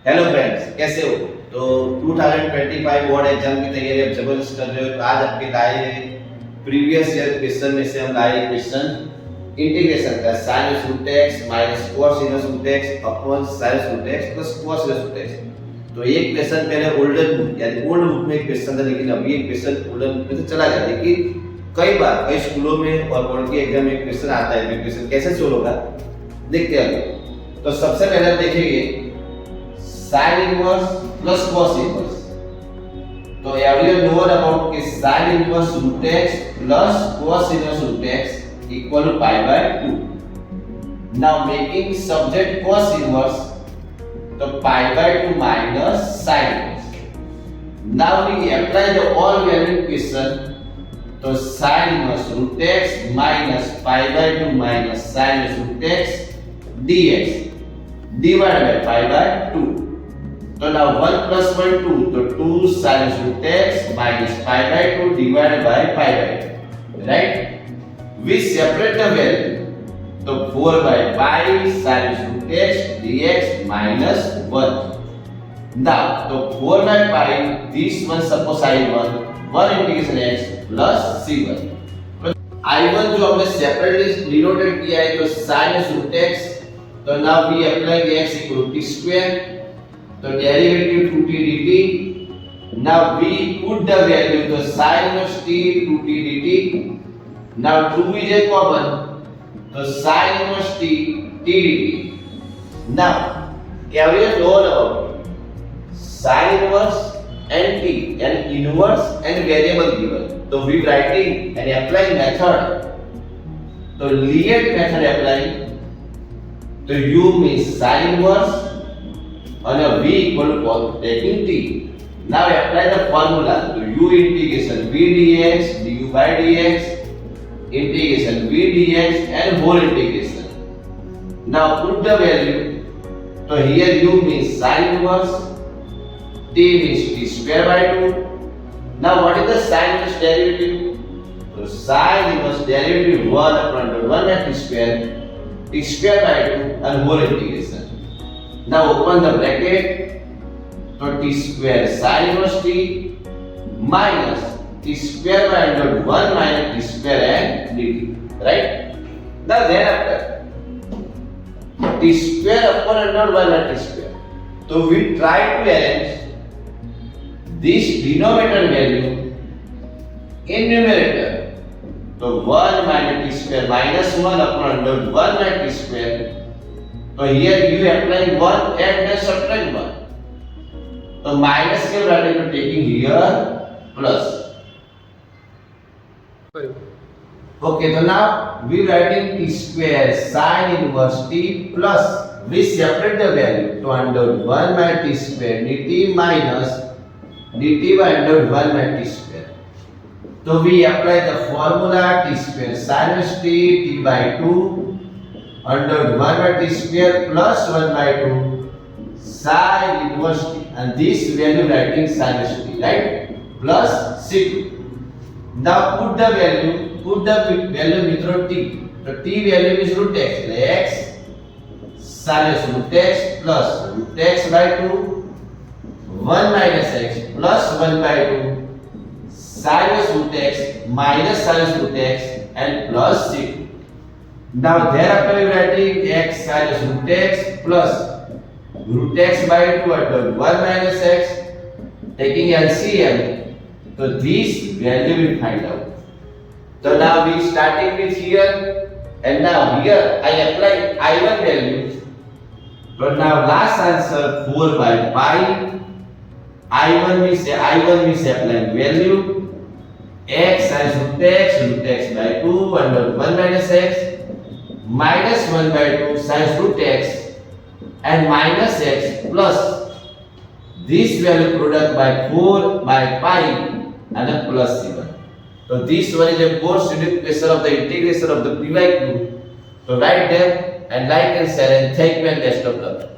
Hello friends, कैसे हो? तो 2025 बोर्ड एग्जाम की तैयारी आप जबरदस्त कर रहे हो तो आज आपके लाए प्रीवियस ईयर क्वेश्चन में से हम लाए क्वेश्चन इंटीग्रेशन का sin root x minus cos inverse root x upon sin root x plus cos inverse root x। तो ये क्वेश्चन पहले ओल्डर बुक यानी ओल्ड बुक में क्वेश्चन था, लेकिन अभी ये क्वेश्चन ओल्डर बुक में से चला गया। लेकिन कई बार कई स्कूलों में और बोर्ड के एग्जाम में क्वेश्चन आता है, तो क्वेश्चन कैसे सोल्व होगा देखते हैं। तो सबसे पहले आप देखेंगे sin inverse plus cos inverse। तो everyone know about कि sin inverse root x plus cos inverse root x equal to pi by 2। Now making subject cos inverse, तो pi by 2 minus sin inverse। Now we apply the all value equation, तो sin inverse root x minus pi by 2 minus sin inverse root x dx divided by pi by 2। तो now 1 plus 1 2, तो 2 sin root x minus pi by 2 divided by pi by 2, right? We separate the value, तो 4 by pi sin root x dx minus 1। Now तो 4 by pi, this one suppose I1 integration x plus c1। I1 जो हमने separately denoted किया है तो sin root x, तो now we apply x equal to t square, तो derivative 2t dt। now we put the value, तो sin inverse t 2t dt। now 2 is a common, तो sin inverse t t dt। now everyone know about sin inverse and t and inverse and variable given, तो we writing and applying method, तो Liet method applying, तो u means sin inverse and v equal to taking t। now apply the formula, to u integration v dx du by dx integration v dx and whole integration। now put the value, so here u means sin inverse, t means t square by 2। now what is the sin inverse derivative? so sin inverse derivative 1 upon 1 by t square by 2 and whole integration। now open the bracket, so t square sin inverse t minus t square by under 1 minus t square and dt, right? now thereafter t square upon under 1 minus t square, so we try to arrange this denominator value in numerator, so 1 minus t square minus 1 upon under 1 minus t square, तो here you apply 1 and then subtract 1, तो minus के बराबर तो taking here plus। okay, so now we writing t square sin inverse t plus we separate the value to under 1 by t square dt minus dt by under 1 by t square, so we apply the formula t square sin inverse t by 2 under 1 by t square plus 1 by 2 sin inverse t, and this value writing sin inverse t, right, plus c2। now put the value મિત્રો t, તો t value is root x, એટલે x sin inverse root x plus root x by 2 1 minus x plus 1 by 2 sin inverse root x minus sin inverse root x and plus c2। now thereafter we writing x sin root x plus root x by 2 under 1 minus x taking LCM, so this value we find out। so now we starting with here, and now here I apply I1 value, but now last answer 4 by pi I1 means applying value x sin root x by 2 under 1 minus x minus 1 by 2 sin root x and minus x plus this value product by 4 by pi and a plus 7। so this one is a more studied question of the integration of the PY group, so write them and like and share and thank you and best of luck।